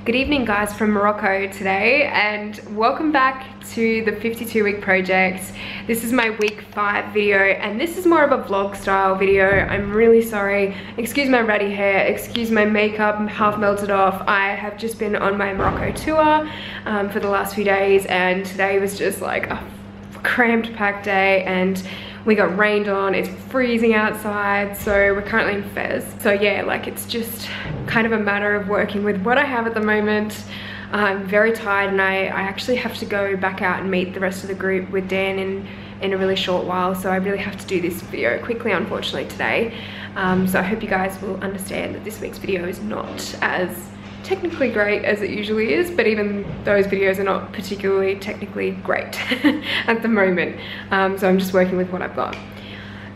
Good evening guys from Morocco today, and welcome back to the 52-week project. This is my week 5 video, and this is more of a vlog style video. I'm really sorry. Excuse my ratty hair, excuse my makeup, I'm half melted off. I have just been on my Morocco tour for the last few days, and today was just like a cramped packed day, and we got rained on. It's freezing outside, so we're currently in Fez. So yeah, like it's just kind of a matter of working with what I have at the moment. I'm very tired, and I actually have to go back out and meet the rest of the group with Dan in a really short while, so I really have to do this video quickly, unfortunately, today. So I hope you guys will understand that this week's video is not as technically great as it usually is, but even those videos are not particularly technically great at the moment. So I'm just working with what I've got.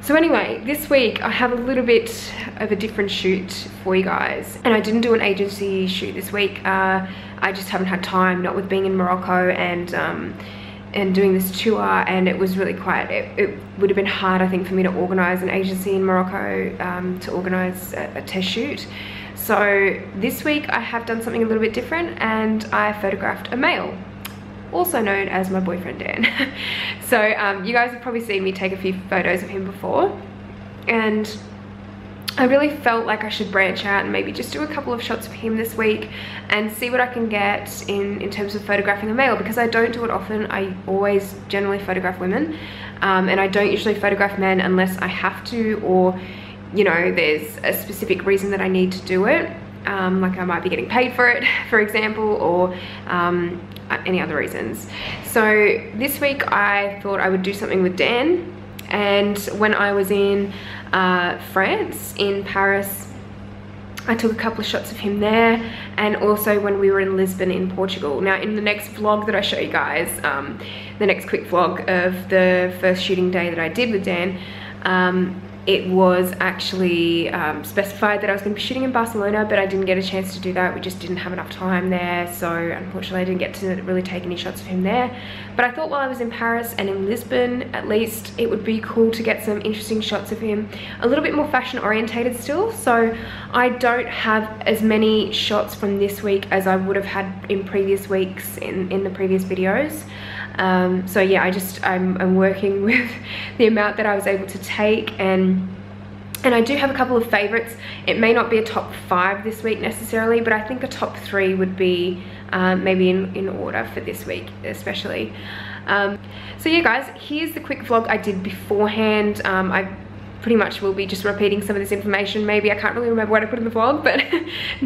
So anyway, this week I have a little bit of a different shoot for you guys, and I didn't do an agency shoot this week. I just haven't had time, not with being in Morocco and doing this tour, and it was really quite, it would have been hard, I think, for me to organize an agency in Morocco, to organize a test shoot. So this week I have done something a little bit different, and I photographed a male, also known as my boyfriend Dan. So you guys have probably seen me take a few photos of him before, and I really felt like I should branch out and maybe just do a couple of shots of him this week and see what I can get in terms of photographing a male, because I don't do it often. I always generally photograph women, and I don't usually photograph men unless I have to, or you know, there's a specific reason that I need to do it, like I might be getting paid for it, for example, or any other reasons. So this week I thought I would do something with Dan, and when I was in France, in Paris, I took a couple of shots of him there, and also when we were in Lisbon in Portugal. Now in the next vlog that I show you guys, the next quick vlog of the first shooting day that I did with Dan, it was actually specified that I was going to be shooting in Barcelona, but I didn't get a chance to do that. We just didn't have enough time there, so unfortunately I didn't get to really take any shots of him there. But I thought while I was in Paris and in Lisbon, at least, it would be cool to get some interesting shots of him, a little bit more fashion orientated still. So I don't have as many shots from this week as I would have had in previous weeks in the previous videos. So yeah, I'm working with the amount that I was able to take, and I do have a couple of favorites. It may not be a top 5 this week necessarily, but I think a top 3 would be maybe in order for this week especially. So yeah guys, here's the quick vlog I did beforehand. I pretty much will be just repeating some of this information. Maybe I can't really remember what I put in the vlog, but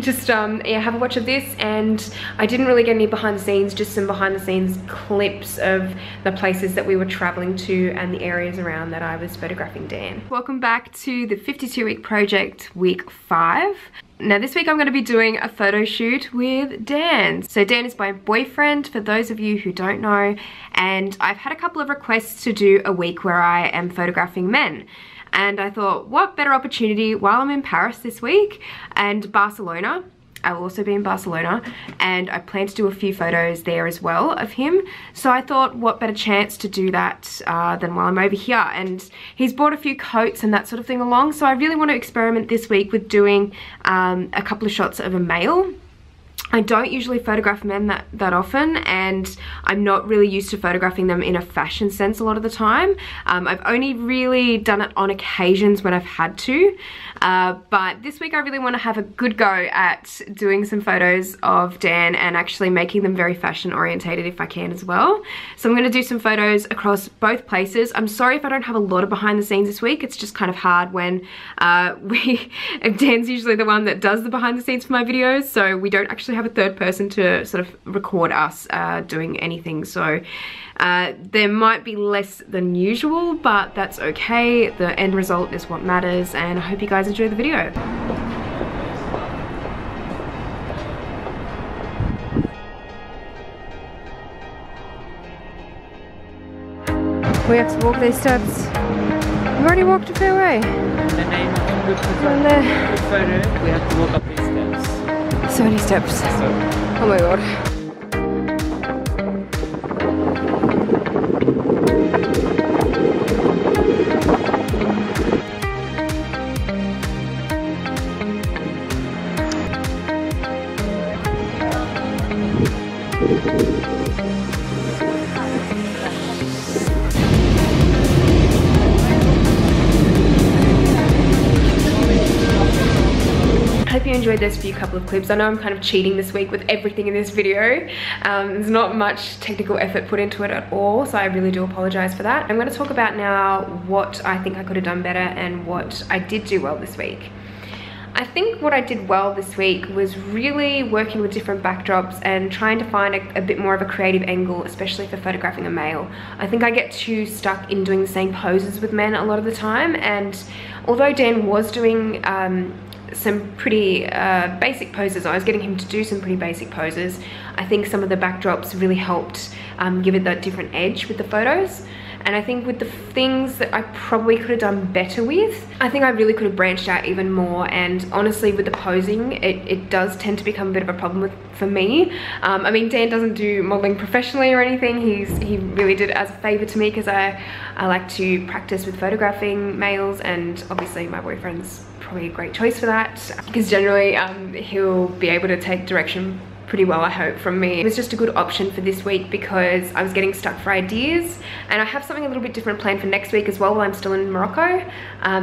just yeah, have a watch of this. And I didn't really get any behind the scenes, just some behind the scenes clips of the places that we were traveling to and the areas around that I was photographing Dan. Welcome back to the 52-week project, week 5. Now this week I'm going to be doing a photo shoot with Dan. So Dan is my boyfriend, for those of you who don't know, and I've had a couple of requests to do a week where I am photographing men. And I thought, what better opportunity while I'm in Paris this week and Barcelona. I will also be in Barcelona, and I plan to do a few photos there as well of him. So I thought, what better chance to do that than while I'm over here. And he's brought a few coats and that sort of thing along. So I really want to experiment this week with doing a couple of shots of a male. I don't usually photograph men that often, and I'm not really used to photographing them in a fashion sense a lot of the time. I've only really done it on occasions when I've had to, but this week I really want to have a good go at doing some photos of Dan and actually making them very fashion orientated if I can as well. So I'm going to do some photos across both places. I'm sorry if I don't have a lot of behind the scenes this week. It's just kind of hard when Dan's usually the one that does the behind the scenes for my videos, so we don't actually have a third person to sort of record us doing anything. So there might be less than usual, but that's okay. The end result is what matters, and I hope you guys enjoy the video. We have to walk these steps. We've already walked a fair way. The name of the photo, we have to walk up these steps. So many steps. Oh my god. I hope you enjoyed those few couple of clips. I know I'm kind of cheating this week with everything in this video. There's not much technical effort put into it at all, so I really do apologize for that. I'm going to talk about now what I think I could have done better and what I did do well this week. I think what I did well this week was really working with different backdrops and trying to find a bit more of a creative angle, especially for photographing a male. I think I get too stuck in doing the same poses with men a lot of the time, and although Dan was doing some pretty basic poses, I was getting him to do some pretty basic poses, I think some of the backdrops really helped give it that different edge with the photos. And I think with the things that I probably could have done better with, I think I really could have branched out even more. And honestly, with the posing, it does tend to become a bit of a problem for me. I mean, Dan doesn't do modeling professionally or anything. He really did it as a favor to me because I like to practice with photographing males, and obviously my boyfriend's probably a great choice for that because generally he'll be able to take direction pretty well, I hope, from me. It was just a good option for this week because I was getting stuck for ideas, and I have something a little bit different planned for next week as well while I'm still in Morocco.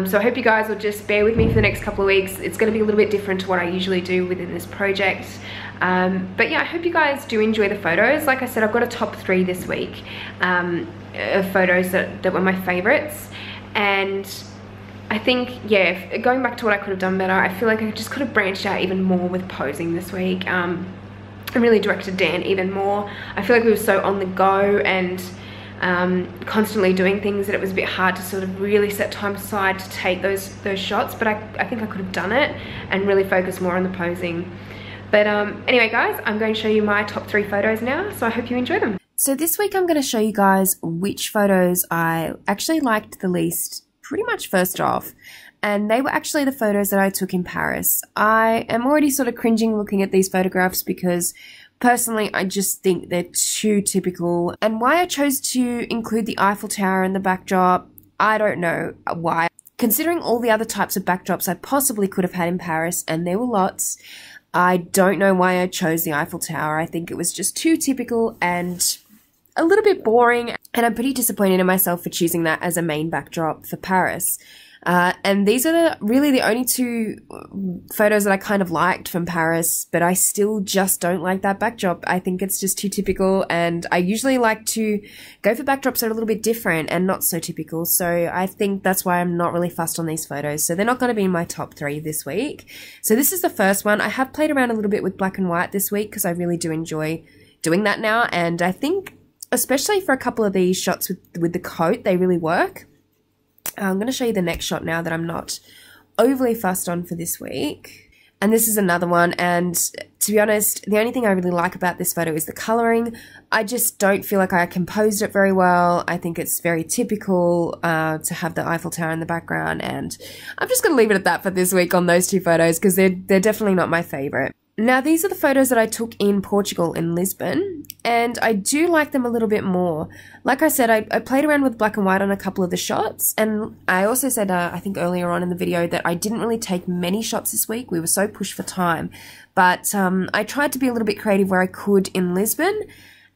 So I hope you guys will just bear with me for the next couple of weeks. It's going to be a little bit different to what I usually do within this project. But yeah, I hope you guys do enjoy the photos. Like I said, I've got a top 3 this week of photos that were my favorites, and I think, yeah, going back to what I could have done better, I feel like I just could have branched out even more with posing this week. I really directed Dan even more. I feel like we were so on the go and constantly doing things that it was a bit hard to sort of really set time aside to take those shots, but I think I could have done it and really focus more on the posing. But anyway guys, I'm going to show you my top 3 photos now, so I hope you enjoy them. So this week I'm going to show you guys which photos I actually liked the least pretty much first off. And they were actually the photos that I took in Paris. I am already sort of cringing looking at these photographs because personally I just think they're too typical. And why I chose to include the Eiffel Tower in the backdrop, I don't know why. Considering all the other types of backdrops I possibly could have had in Paris, and there were lots, I don't know why I chose the Eiffel Tower. I think it was just too typical and a little bit boring, and I'm pretty disappointed in myself for choosing that as a main backdrop for Paris. And these are really the only 2 photos that I kind of liked from Paris, but I still just don't like that backdrop. I think it's just too typical, and I usually like to go for backdrops that are a little bit different and not so typical. So I think that's why I'm not really fussed on these photos. So they're not going to be in my top 3 this week. So this is the first one. I have played around a little bit with black and white this week because I really do enjoy doing that now, and I think especially for a couple of these shots with the coat, they really work. I'm going to show you the next shot now that I'm not overly fussed on for this week. And this is another one, and to be honest, the only thing I really like about this photo is the colouring. I just don't feel like I composed it very well. I think it's very typical to have the Eiffel Tower in the background, and I'm just going to leave it at that for this week on those 2 photos because they're definitely not my favourite. Now, these are the photos that I took in Portugal, in Lisbon, and I do like them a little bit more. Like I said, I played around with black and white on a couple of the shots, and I also said, I think earlier on in the video, that I didn't really take many shots this week. We were so pushed for time, but I tried to be a little bit creative where I could in Lisbon,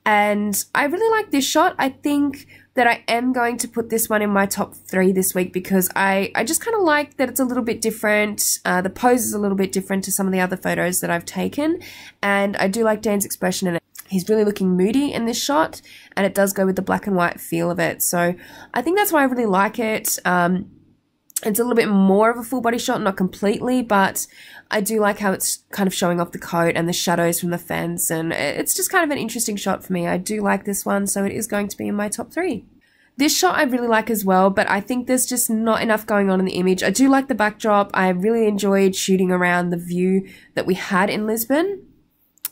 and I really like this shot. I think that I am going to put this one in my top 3 this week because I just kind of like that it's a little bit different. The pose is a little bit different to some of the other photos that I've taken, and I do like Dan's expression in it. He's really looking moody in this shot, and it does go with the black and white feel of it. So I think that's why I really like it. It's a little bit more of a full body shot, not completely, but I do like how it's kind of showing off the coat and the shadows from the fence, and it's just kind of an interesting shot for me. I do like this one, so it is going to be in my top 3. This shot I really like as well, but I think there's just not enough going on in the image. I do like the backdrop. I really enjoyed shooting around the view that we had in Lisbon,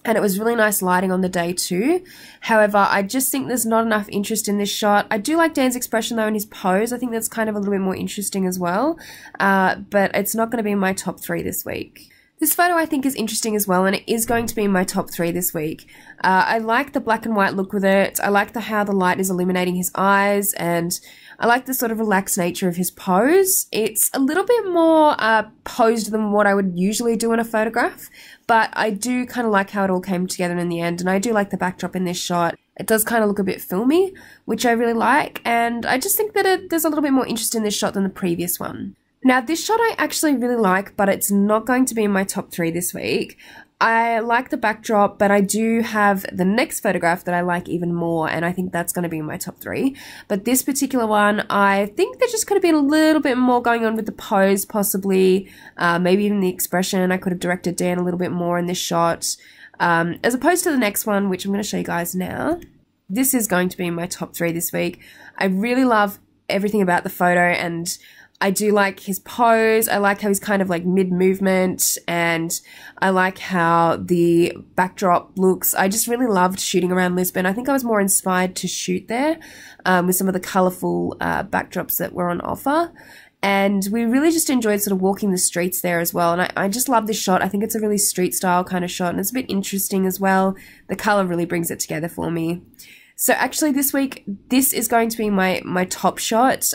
and it was really nice lighting on the day too. However, I just think there's not enough interest in this shot. I do like Dan's expression though in his pose. I think that's kind of a little bit more interesting as well, but it's not going to be in my top 3 this week. This photo I think is interesting as well, and it is going to be in my top 3 this week. I like the black and white look with it. I like how the light is illuminating his eyes, and I like the sort of relaxed nature of his pose. It's a little bit more posed than what I would usually do in a photograph, but I do kind of like how it all came together in the end, and I do like the backdrop in this shot. It does kind of look a bit filmy, which I really like, and I just think that there's a little bit more interest in this shot than the previous one. Now, this shot I actually really like, but it's not going to be in my top 3 this week. I like the backdrop, but I do have the next photograph that I like even more, and I think that's going to be in my top 3. But this particular one, I think there just could have been a little bit more going on with the pose, possibly, maybe even the expression. I could have directed Dan a little bit more in this shot, as opposed to the next one, which I'm going to show you guys now. This is going to be in my top 3 this week. I really love everything about the photo, and I do like his pose. I like how he's kind of like mid-movement, and I like how the backdrop looks. I just really loved shooting around Lisbon. I think I was more inspired to shoot there with some of the colourful backdrops that were on offer. And we really just enjoyed sort of walking the streets there as well. And I just love this shot. I think it's a really street style kind of shot, and it's a bit interesting as well. The colour really brings it together for me. So actually this week, this is going to be my top shot.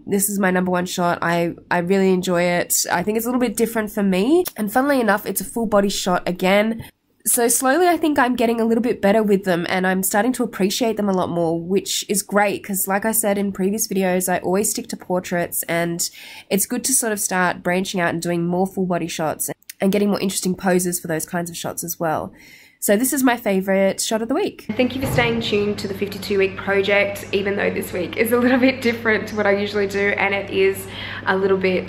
This is my #1 shot. I really enjoy it. I think it's a little bit different for me. And funnily enough, it's a full body shot again. So slowly I think I'm getting a little bit better with them, and I'm starting to appreciate them a lot more, which is great because like I said in previous videos, I always stick to portraits, and it's good to sort of start branching out and doing more full body shots and getting more interesting poses for those kinds of shots as well. So this is my favourite shot of the week. Thank you for staying tuned to the 52-week project, even though this week is a little bit different to what I usually do, and it is a little bit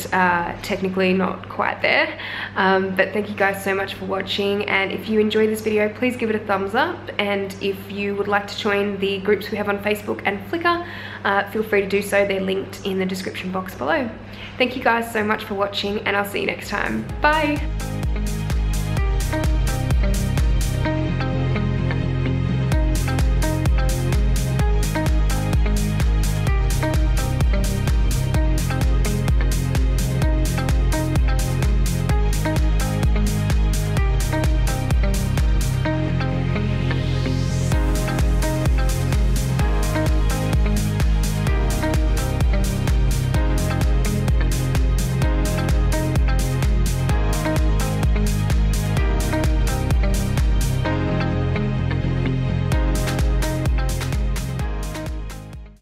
technically not quite there. But thank you guys so much for watching, and if you enjoyed this video, please give it a thumbs up, and if you would like to join the groups we have on Facebook and Flickr, feel free to do so. They're linked in the description box below. Thank you guys so much for watching, and I'll see you next time. Bye!